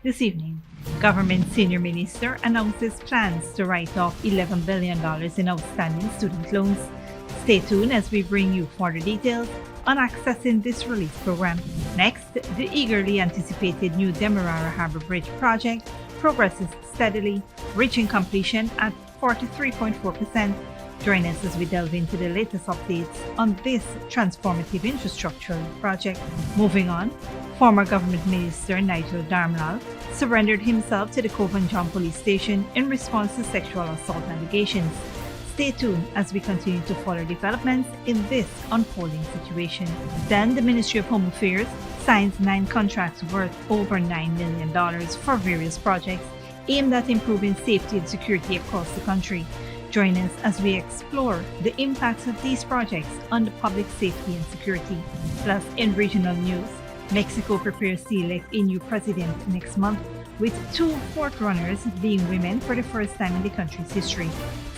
This evening, Government Senior Minister announces plans to write off $11 billion in outstanding student loans. Stay tuned as we bring you further details on accessing this relief program. Next, the eagerly anticipated new Demerara Harbour Bridge project progresses steadily, reaching completion at 43.4%. Join us as we delve into the latest updates on this transformative infrastructural project. Moving on, former Government Minister Nigel Darmlal surrendered himself to the Cove and John Police Station in response to sexual assault allegations. Stay tuned as we continue to follow developments in this unfolding situation. Then, the Ministry of Home Affairs signs 9 contracts worth over $9 million for various projects aimed at improving safety and security across the country. Join us as we explore the impacts of these projects on the public safety and security. Plus, in regional news, Mexico prepares to elect a new president next month, with 2 forerunners being women for the first time in the country's history.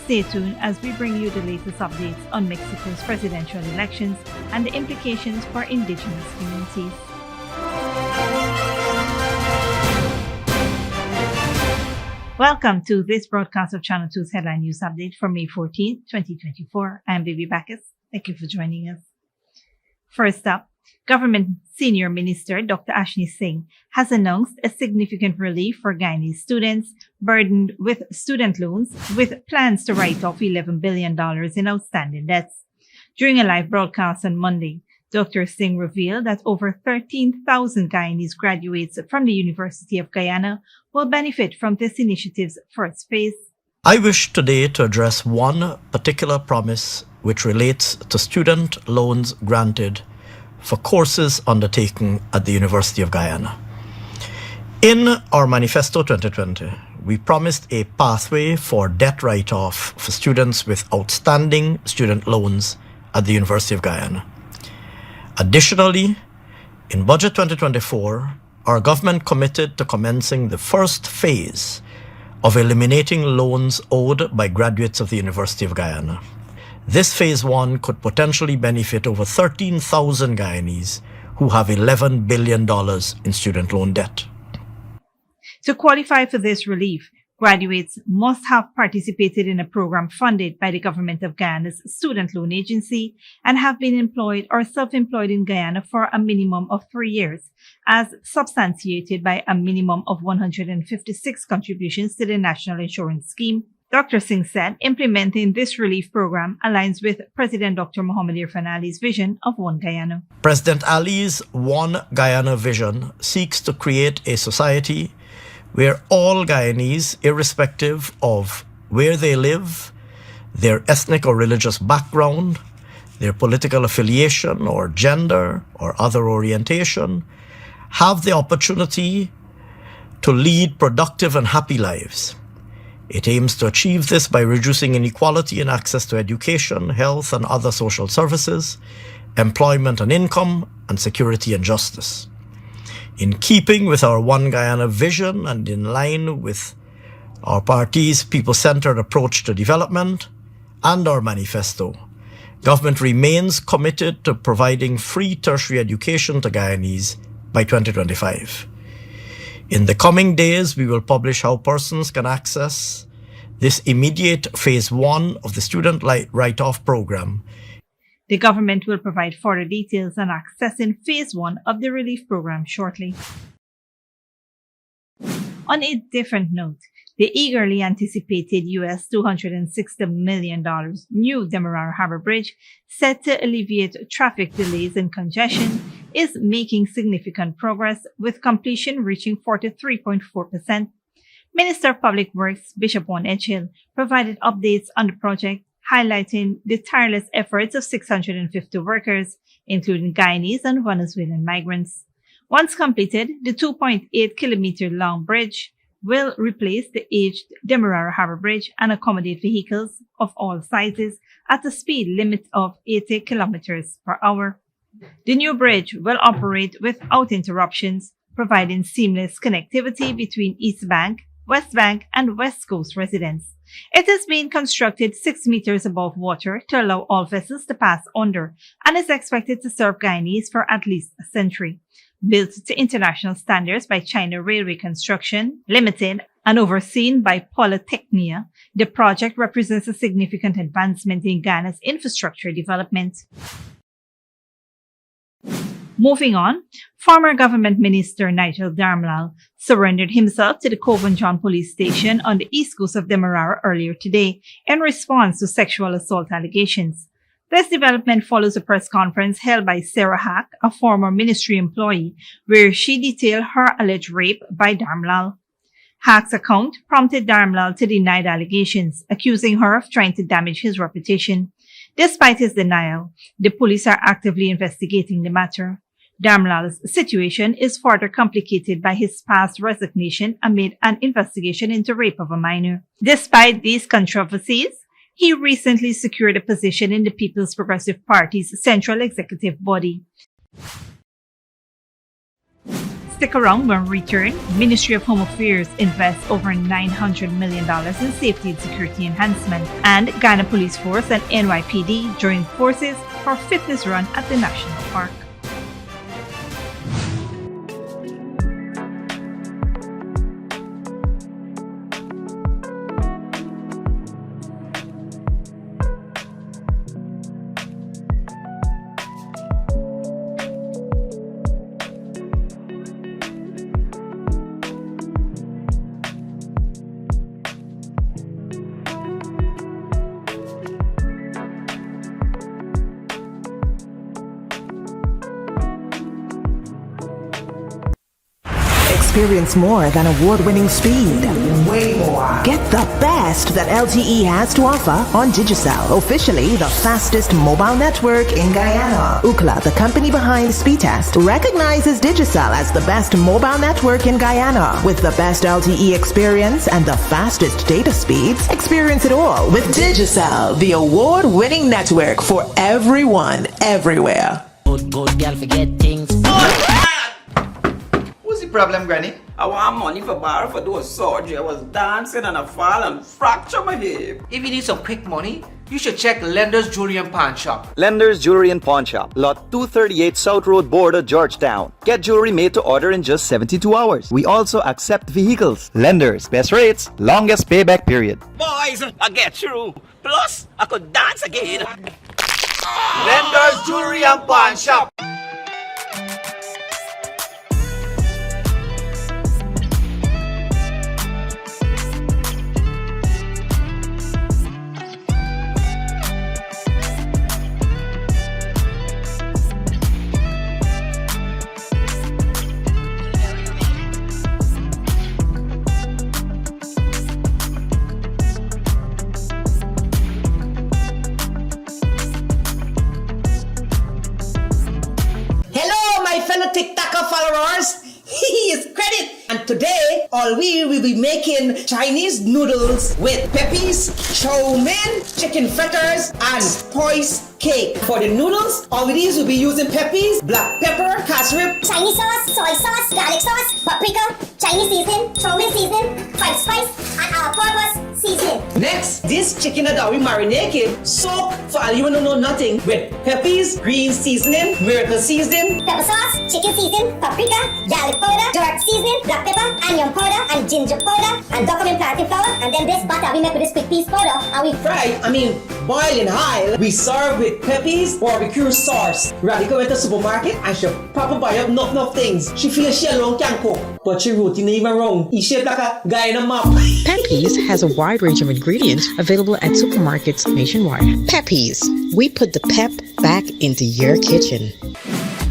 Stay tuned as we bring you the latest updates on Mexico's presidential elections and the implications for indigenous communities. Welcome to this broadcast of Channel 2's Headline News Update for May 14, 2024. I'm Baby Bacchus. Thank you for joining us. First up, Government Senior Minister Dr. Ashni Singh has announced a significant relief for Guyanese students burdened with student loans, with plans to write off $11 billion in outstanding debts. During a live broadcast on Monday, Dr. Singh revealed that over 13,000 Guyanese graduates from the University of Guyana will benefit from this initiative's first phase. I wish today to address one particular promise which relates to student loans granted for courses undertaken at the University of Guyana. In our Manifesto 2020, we promised a pathway for debt write-off for students with outstanding student loans at the University of Guyana. Additionally, in Budget 2024, our government committed to commencing the first phase of eliminating loans owed by graduates of the University of Guyana. This phase 1 could potentially benefit over 13,000 Guyanese who have $11 billion in student loan debt. To qualify for this relief, graduates must have participated in a program funded by the Government of Guyana's Student Loan Agency and have been employed or self-employed in Guyana for a minimum of 3 years, as substantiated by a minimum of 156 contributions to the National Insurance Scheme. Dr. Singh said implementing this relief program aligns with President Dr. Mohamed Irfan Ali's vision of One Guyana. President Ali's One Guyana vision seeks to create a society where all Guyanese, irrespective of where they live, their ethnic or religious background, their political affiliation or gender or other orientation, have the opportunity to lead productive and happy lives. It aims to achieve this by reducing inequality in access to education, health and other social services, employment and income, and security and justice. In keeping with our One Guyana vision and in line with our party's people-centered approach to development and our manifesto, government remains committed to providing free tertiary education to Guyanese by 2025. In the coming days, we will publish how persons can access this immediate phase 1 of the student write-off program. The government will provide further details on accessing phase 1 of the relief program shortly. On a different note, the eagerly anticipated US $260 million new Demerara Harbour Bridge, set to alleviate traffic delays and congestion, is making significant progress, with completion reaching 43.4%. Minister of Public Works Bishop One Edgehill provided updates on the project, highlighting the tireless efforts of 650 workers, including Guyanese and Venezuelan migrants. Once completed, the 2.8-kilometer long bridge will replace the aged Demerara Harbour Bridge and accommodate vehicles of all sizes at a speed limit of 80 kilometers per hour. The new bridge will operate without interruptions, providing seamless connectivity between East Bank, West Bank, and West Coast residents. It is being constructed 6 meters above water to allow all vessels to pass under and is expected to serve Guyanese for at least a century. Built to international standards by China Railway Construction Limited and overseen by Polytechnia, the project represents a significant advancement in Ghana's infrastructure development. Moving on, former government minister Nigel Darmlal surrendered himself to the Coven John police station on the east coast of Demerara earlier today in response to sexual assault allegations. This development follows a press conference held by Sarah Hack, a former ministry employee, where she detailed her alleged rape by Darmlal. Hack's account prompted Darmlal to deny the allegations, accusing her of trying to damage his reputation. Despite his denial, the police are actively investigating the matter. Darmlal's situation is further complicated by his past resignation amid an investigation into rape of a minor. Despite these controversies, he recently secured a position in the People's Progressive Party's central executive body. Stick around when we return. Ministry of Home Affairs invests over $900 million in safety and security enhancement, and Ghana Police Force and NYPD join forces for a fitness run at the National Park. Experience more than award-winning speed. Way more. Get the best that LTE has to offer on Digicel, officially the fastest mobile network in Guyana. Ookla, the company behind Speedtest, recognizes Digicel as the best mobile network in Guyana. With the best LTE experience and the fastest data speeds, experience it all with Digicel, the award-winning network for everyone, everywhere. Good girl forget things. What's the problem, Granny? I want money for borrow for those surgery. I was dancing and I fall and fracture my hip. If you need some quick money, you should check Lender's Jewelry and Pawn Shop. Lender's Jewelry and Pawn Shop, Lot 238 South Road Border, Georgetown. Get jewelry made to order in just 72 hours. We also accept vehicles. Lender's, best rates, longest payback period. Boys, I get through. Plus, I could dance again. Lender's Jewelry and Pawn Shop. Fellow TikToker followers, he is credit. And today, all we will be making Chinese noodles with peppies, chow mein, chicken fritters, and spice cake. For the noodles, all these will be using peppies, black pepper, cashew, Chinese sauce, soy sauce, garlic sauce, paprika, Chinese seasoning, chow mein seasoning, white spice, and all-purpose seasoning. Next, this chicken that we marinated, soak for all you don't know nothing with peppies, green seasoning, miracle seasoning, Pepper sauce, chicken seasoning, paprika, garlic powder, dark seasoning, black pepper, onion powder, and ginger powder, and document plantain flour, and then this butter we make with this quick piece powder, and we boil in high. We serve with peppies, barbecue sauce. Radical went to the supermarket and she proper buy up enough things. She feels she alone can cook, but she routine even wrong. He shaped like a guy in a map. Peppies has a wide range of ingredients available at supermarkets nationwide. Peppies, we put the pep back into your kitchen.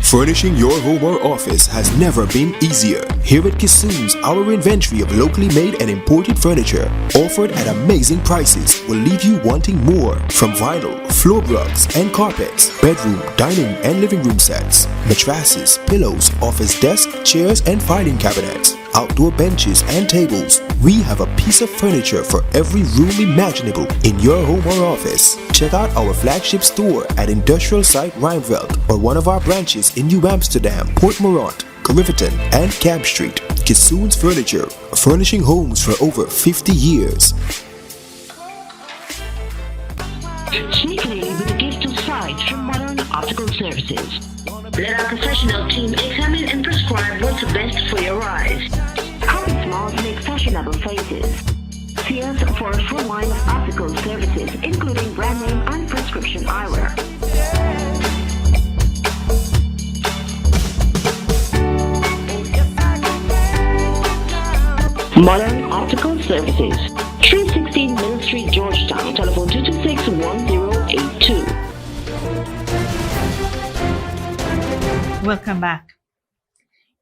Furnishing your home or office has never been easier. Here at Kissoon's, our inventory of locally made and imported furniture, offered at amazing prices, will leave you wanting more. From vinyl, floor rugs and carpets, bedroom, dining and living room sets, mattresses, pillows, office desk, chairs and filing cabinets, outdoor benches and tables. We have a piece of furniture for every room imaginable in your home or office. Check out our flagship store at Industrial Site Rijnveld or one of our branches in New Amsterdam, Port Morant, Riverton and Camp Street. Kissoon's Furniture, furnishing homes for over 50 years. sneakily with a gift of sight from Modern Optical Services. Let our professional team examine and prescribe what's best for your eyes. Common smiles make fashionable faces. See us for a full line of optical services, including brand name and prescription eyewear. Modern Optical Services, 316 Mill Street, Georgetown, telephone 226-1082. Welcome back.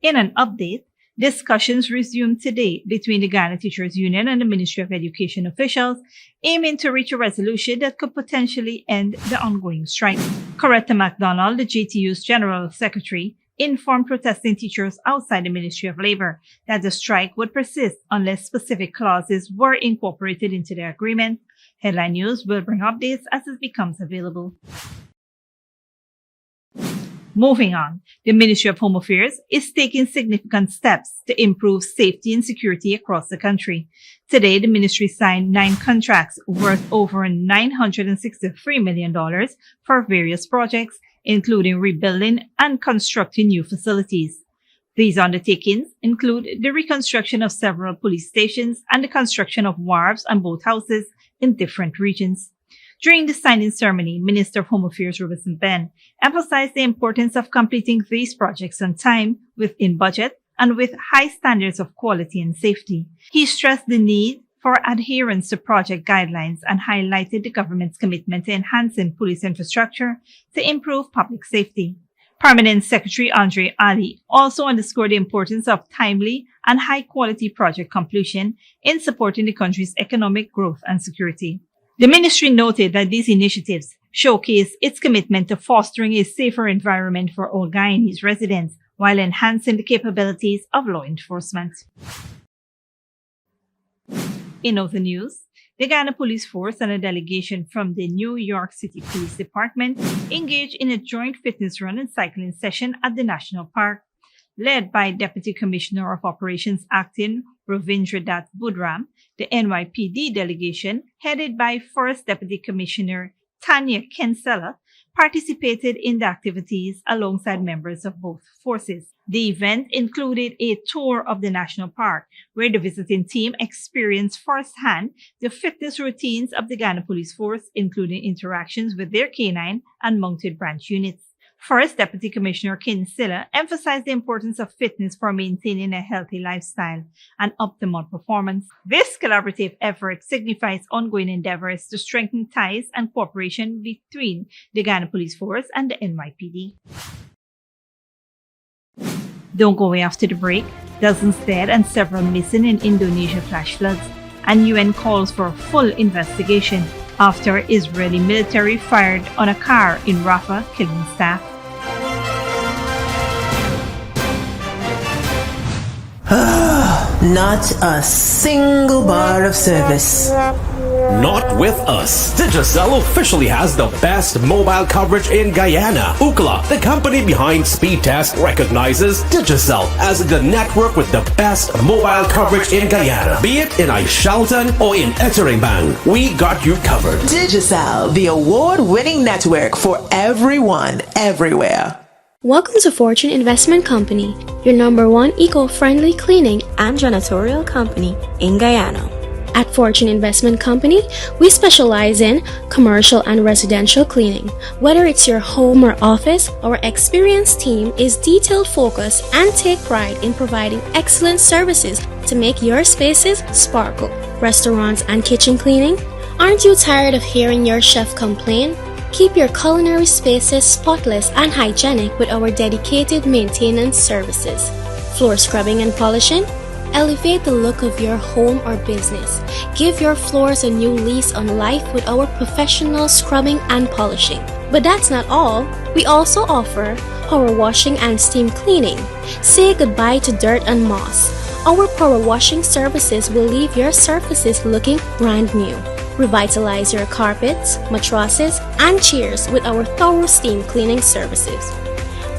In an update, discussions resumed today between the Ghana Teachers Union and the Ministry of Education officials, aiming to reach a resolution that could potentially end the ongoing strike. Coretta MacDonald, the JTU's General Secretary, informed protesting teachers outside the Ministry of Labor that the strike would persist unless specific clauses were incorporated into the agreement. Headline News will bring updates as it becomes available. Moving on, the Ministry of Home Affairs is taking significant steps to improve safety and security across the country. Today, the ministry signed 9 contracts worth over $963 million for various projects, including rebuilding and constructing new facilities. These undertakings include the reconstruction of several police stations and the construction of wharves and boathouses in different regions. During the signing ceremony, Minister of Home Affairs Robertson Ben emphasized the importance of completing these projects on time, within budget, and with high standards of quality and safety. He stressed the need for adherence to project guidelines and highlighted the government's commitment to enhancing police infrastructure to improve public safety. Permanent Secretary Andre Ali also underscored the importance of timely and high-quality project completion in supporting the country's economic growth and security. The ministry noted that these initiatives showcase its commitment to fostering a safer environment for all Guyanese residents while enhancing the capabilities of law enforcement. In other news, the Ghana Police Force and a delegation from the New York City Police Department engaged in a joint fitness run and cycling session at the National Park. Led by Deputy Commissioner of Operations Acting Ravindra Dutt Budram, the NYPD delegation, headed by First Deputy Commissioner Tanya Kinsella, participated in the activities alongside members of both forces. The event included a tour of the National Park, where the visiting team experienced firsthand the fitness routines of the Ghana Police Force, including interactions with their canine and mounted branch units. First Deputy Commissioner Kinsella emphasized the importance of fitness for maintaining a healthy lifestyle and optimal performance. This collaborative effort signifies ongoing endeavors to strengthen ties and cooperation between the Ghana Police Force and the NYPD. Don't go away after the break. Dozens dead and several missing in Indonesia flash floods, and UN calls for a full investigation after Israeli military fired on a car in Rafah, killing staff. Not a single bar of service. Not with us. Digicel officially has the best mobile coverage in Guyana. Ookla, the company behind Speed Test, recognizes Digicel as the network with the best mobile coverage in Guyana. Be it in Aishalton or in Etteringban, we got you covered. Digicel, the award-winning network for everyone, everywhere. Welcome to Fortune Investment Company, your #1 eco-friendly cleaning and janitorial company in Guyana. At Fortune Investment Company, we specialize in commercial and residential cleaning. Whether it's your home or office, our experienced team is detail-focused and take pride in providing excellent services to make your spaces sparkle. Restaurants and kitchen cleaning? Aren't you tired of hearing your chef complain? Keep your culinary spaces spotless and hygienic with our dedicated maintenance services. Floor scrubbing and polishing? Elevate the look of your home or business. Give your floors a new lease on life with our professional scrubbing and polishing. But that's not all. We also offer power washing and steam cleaning. Say goodbye to dirt and moss. Our power washing services will leave your surfaces looking brand new. Revitalize your carpets, mattresses, and chairs with our thorough steam cleaning services.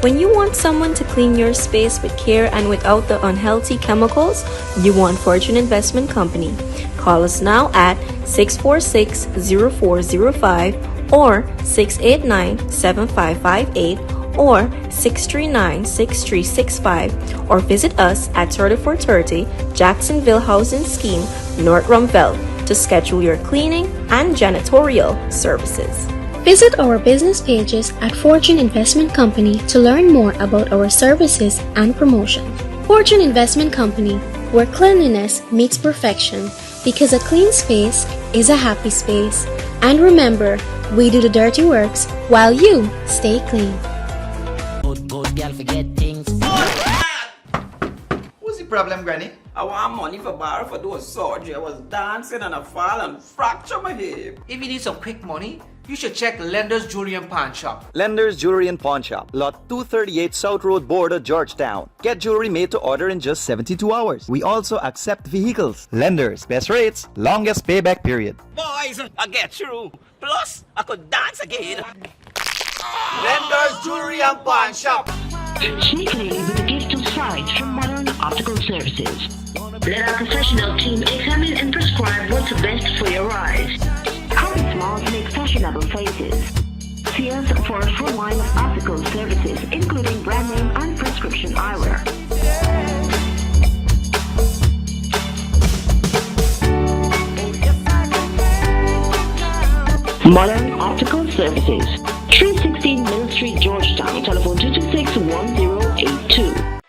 When you want someone to clean your space with care and without the unhealthy chemicals, you want Fortune Investment Company. Call us now at 646-0405 or 689-7558 or 639-6365 or visit us at 3430 Jacksonville Housing Scheme, North Rumville to schedule your cleaning and janitorial services. Visit our business pages at Fortune Investment Company to learn more about our services and promotion. Fortune Investment Company, where cleanliness meets perfection, because a clean space is a happy space. And remember, we do the dirty works while you stay clean. Good girl forget things. What's the problem, Granny? I want money for borrow for those surgery. I was dancing and I fall and fracture my hip. If you need some quick money, you should check Lender's Jewelry and Pawn Shop. Lender's Jewelry and Pawn Shop, lot 238 South Road Border, Georgetown. Get jewelry made to order in just 72 hours. We also accept vehicles. Lender's, best rates, longest payback period. Boys, I get through. Plus, I could dance again. Lender's Jewelry and Pawn Shop. Sneakily with a gift of sight from Modern Optical Services. Let our professional team examine and prescribe what's best for your eyes. Common smiles make fashionable faces. See us for a full line of optical services, including brand name and prescription eyewear. Modern Optical Services, 316 Mill Street, Georgetown. Telephone 226-1082.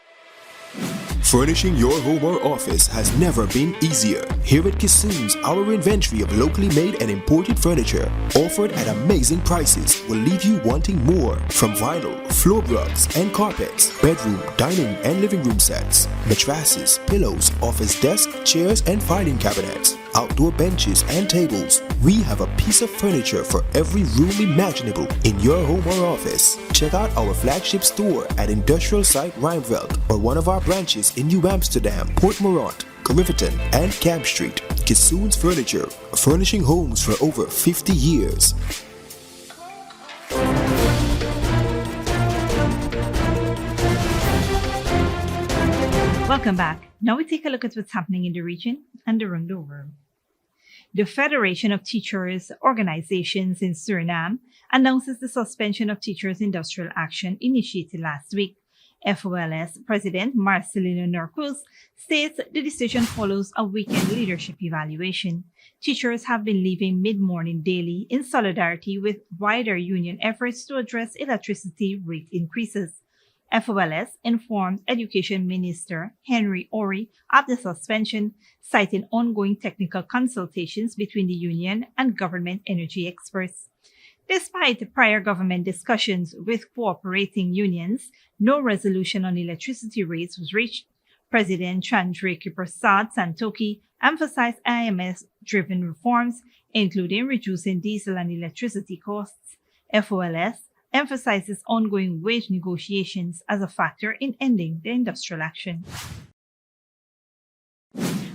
Furnishing your home or office has never been easier. Here at Kissoon's, our inventory of locally made and imported furniture, offered at amazing prices, will leave you wanting more. From vinyl, floor rugs and carpets, bedroom, dining and living room sets, mattresses, pillows, office desk, chairs and filing cabinets, outdoor benches and tables. We have a piece of furniture for every room imaginable in your home or office. Check out our flagship store at Industrial Site Rijnveld or one of our branches in New Amsterdam, Port Morant, Riverton and Camp Street. Kissoon's Furniture, furnishing homes for over 50 years. Welcome back. Now we take a look at what's happening in the region and around the world. The Federation of Teachers Organizations in Suriname announces the suspension of teachers' industrial action initiated last week. FOLS President Marcelino Norcuz states the decision follows a weekend leadership evaluation. Teachers have been leaving mid-morning daily in solidarity with wider union efforts to address electricity rate increases. FOLS informed Education Minister Henry Ori of the suspension, citing ongoing technical consultations between the union and government energy experts. Despite prior government discussions with cooperating unions, no resolution on electricity rates was reached. President Chandraki Prasad Santokhi emphasized IMF-driven reforms, including reducing diesel and electricity costs. FOLS emphasizes ongoing wage negotiations as a factor in ending the industrial action.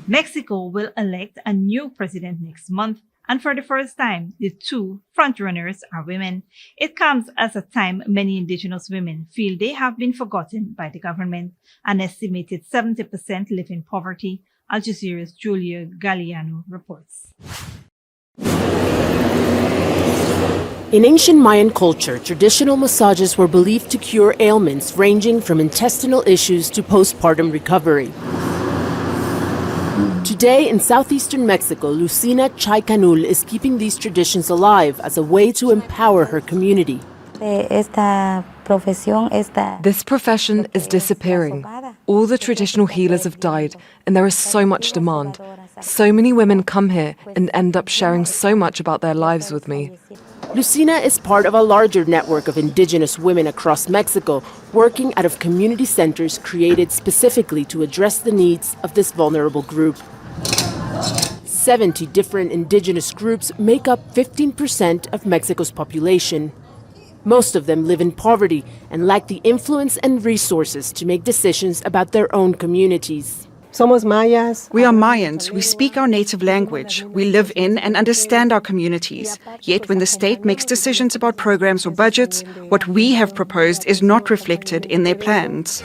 Mexico will elect a new president next month, and for the first time, the two frontrunners are women. It comes at a time many indigenous women feel they have been forgotten by the government. An estimated 70% live in poverty. Al Jazeera's Julia Galliano reports. In ancient Mayan culture, traditional massages were believed to cure ailments ranging from intestinal issues to postpartum recovery. Today, in southeastern Mexico, Lucina Chaicanul is keeping these traditions alive as a way to empower her community. This profession is disappearing. All the traditional healers have died, and there is so much demand. So many women come here and end up sharing so much about their lives with me. Lucina is part of a larger network of indigenous women across Mexico, working out of community centers created specifically to address the needs of this vulnerable group. 70 different indigenous groups make up 15% of Mexico's population. Most of them live in poverty and lack the influence and resources to make decisions about their own communities. We are Mayans. We speak our native language. We live in and understand our communities. Yet when the state makes decisions about programs or budgets, what we have proposed is not reflected in their plans.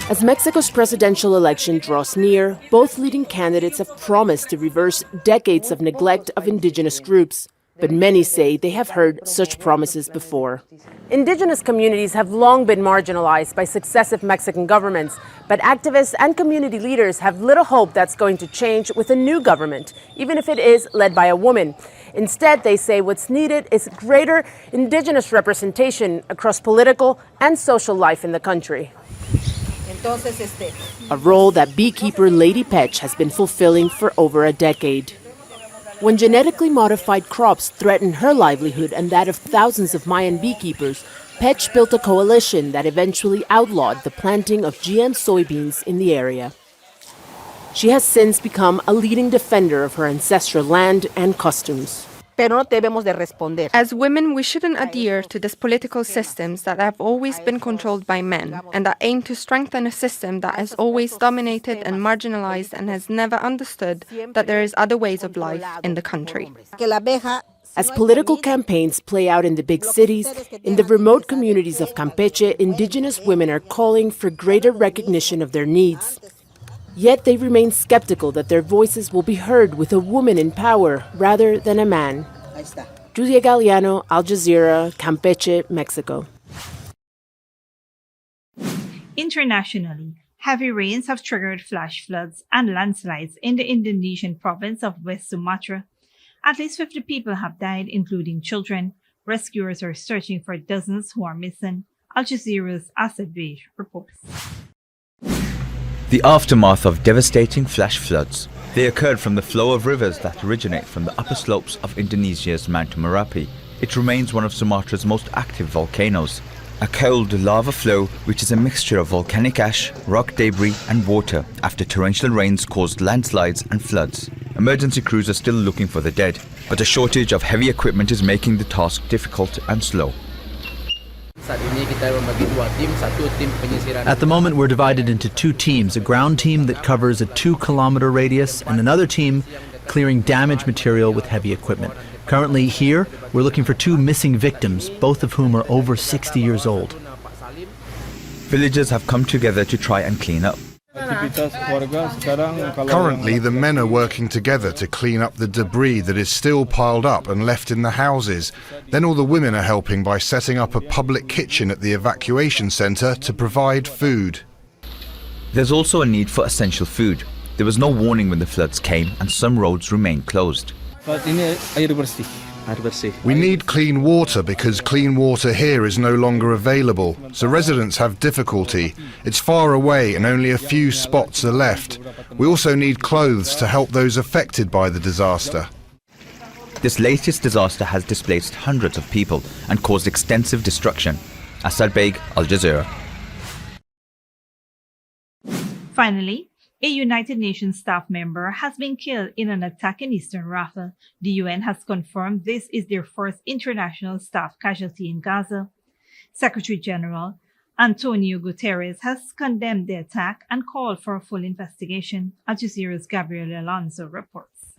As Mexico's presidential election draws near, both leading candidates have promised to reverse decades of neglect of indigenous groups. but many say they have heard such promises before. Indigenous communities have long been marginalized by successive Mexican governments, but activists and community leaders have little hope that's going to change with a new government, even if it is led by a woman. Instead, they say what's needed is greater Indigenous representation across political and social life in the country. A role that beekeeper Lady Petch has been fulfilling for over a decade. When genetically modified crops threatened her livelihood and that of thousands of Mayan beekeepers, Petch built a coalition that eventually outlawed the planting of GM soybeans in the area. She has since become a leading defender of her ancestral land and customs. As women, we shouldn't adhere to these political systems that have always been controlled by men and that aim to strengthen a system that has always dominated and marginalized and has never understood that there is other ways of life in the country. As political campaigns play out in the big cities, in the remote communities of Campeche, indigenous women are calling for greater recognition of their needs. Yet they remain skeptical that their voices will be heard with a woman in power rather than a man. Julia Galliano, Al Jazeera, Campeche, Mexico. Internationally, heavy rains have triggered flash floods and landslides in the Indonesian province of West Sumatra. At least 50 people have died, including children. Rescuers are searching for dozens who are missing. Al Jazeera's Asad Bey reports. The aftermath of devastating flash floods. They occurred from the flow of rivers that originate from the upper slopes of Indonesia's Mount Merapi. It remains one of Sumatra's most active volcanoes. A cold lava flow, which is a mixture of volcanic ash, rock debris and water after torrential rains caused landslides and floods. Emergency crews are still looking for the dead, but a shortage of heavy equipment is making the task difficult and slow. At the moment, we're divided into two teams, a ground team that covers a 2-kilometer radius and another team clearing damaged material with heavy equipment. Currently here, we're looking for 2 missing victims, both of whom are over 60 years old. Villagers have come together to try and clean up. Currently, the men are working together to clean up the debris that is still piled up and left in the houses. Then all the women are helping by setting up a public kitchen at the evacuation centre to provide food. There's also a need for essential food. There was no warning when the floods came and some roads remain closed. We need clean water because clean water here is no longer available, so residents have difficulty. It's far away and only a few spots are left. We also need clothes to help those affected by the disaster. This latest disaster has displaced hundreds of people and caused extensive destruction. Asad Bey, Al Jazeera. Finally, a United Nations staff member has been killed in an attack in eastern Rafah. The UN has confirmed this is their first international staff casualty in Gaza. Secretary General Antonio Guterres has condemned the attack and called for a full investigation. Al Jazeera's Gabriel Alonso reports.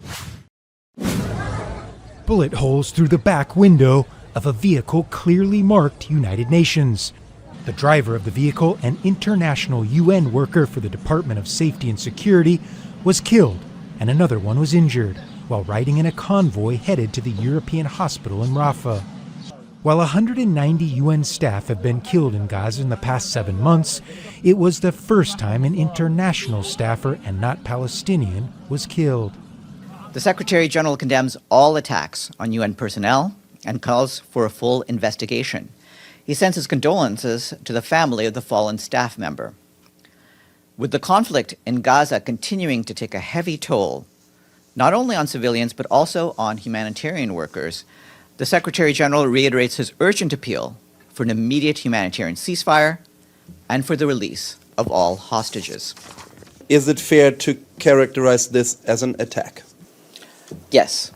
Bullet holes through the back window of a vehicle clearly marked United Nations. The driver of the vehicle, an international UN worker for the Department of Safety and Security, was killed and another one was injured while riding in a convoy headed to the European hospital in Rafah. While 190 UN staff have been killed in Gaza in the past 7 months, it was the first time an international staffer and not Palestinian was killed. The Secretary General condemns all attacks on UN personnel and calls for a full investigation. He sends his condolences to the family of the fallen staff member. With the conflict in Gaza continuing to take a heavy toll, not only on civilians but also on humanitarian workers, the Secretary General reiterates his urgent appeal for an immediate humanitarian ceasefire and for the release of all hostages. Is it fair to characterize this as an attack? Yes.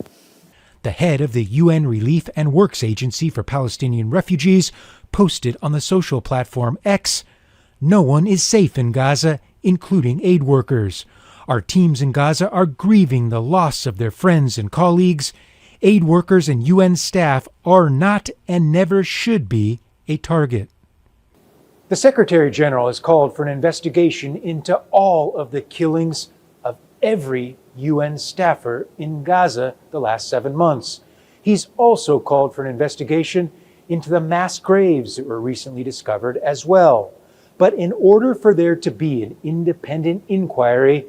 The head of the UN Relief and Works Agency for Palestinian Refugees posted on the social platform X, "No one is safe in Gaza, including aid workers. Our teams in Gaza are grieving the loss of their friends and colleagues. Aid workers and UN staff are not and never should be a target." The Secretary General has called for an investigation into all of the killings of every UN staffer in Gaza the last 7 months. He's also called for an investigation into the mass graves that were recently discovered as well. But in order for there to be an independent inquiry,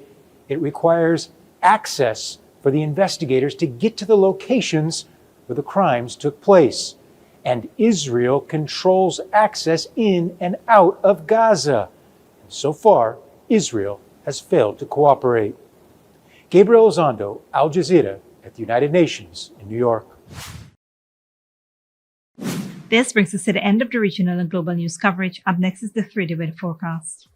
it requires access for the investigators to get to the locations where the crimes took place. And Israel controls access in and out of Gaza. And so far, Israel has failed to cooperate. Gabriel Elizondo, Al Jazeera, at the United Nations in New York. This brings us to the end of the regional and global news coverage. Up next is the 3-day weather forecast.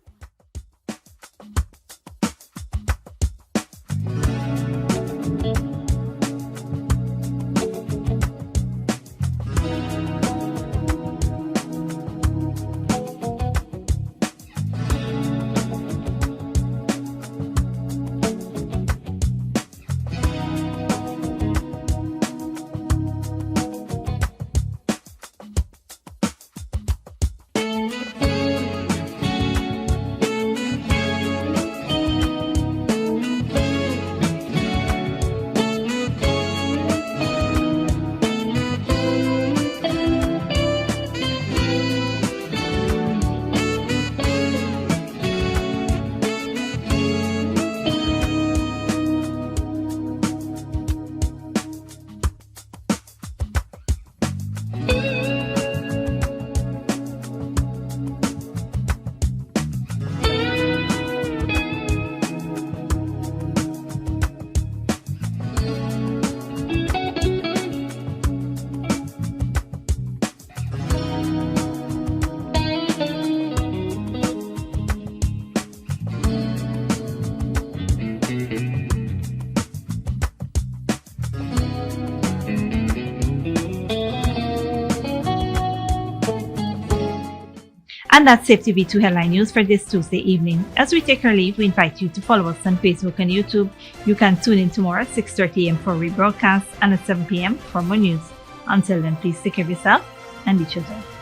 And that's Safe TV2 Headline News for this Tuesday evening. As we take our leave, we invite you to follow us on Facebook and YouTube. You can tune in tomorrow at 6:30 a.m. for rebroadcast and at 7 p.m. for more news. Until then, please take care of yourself and each other.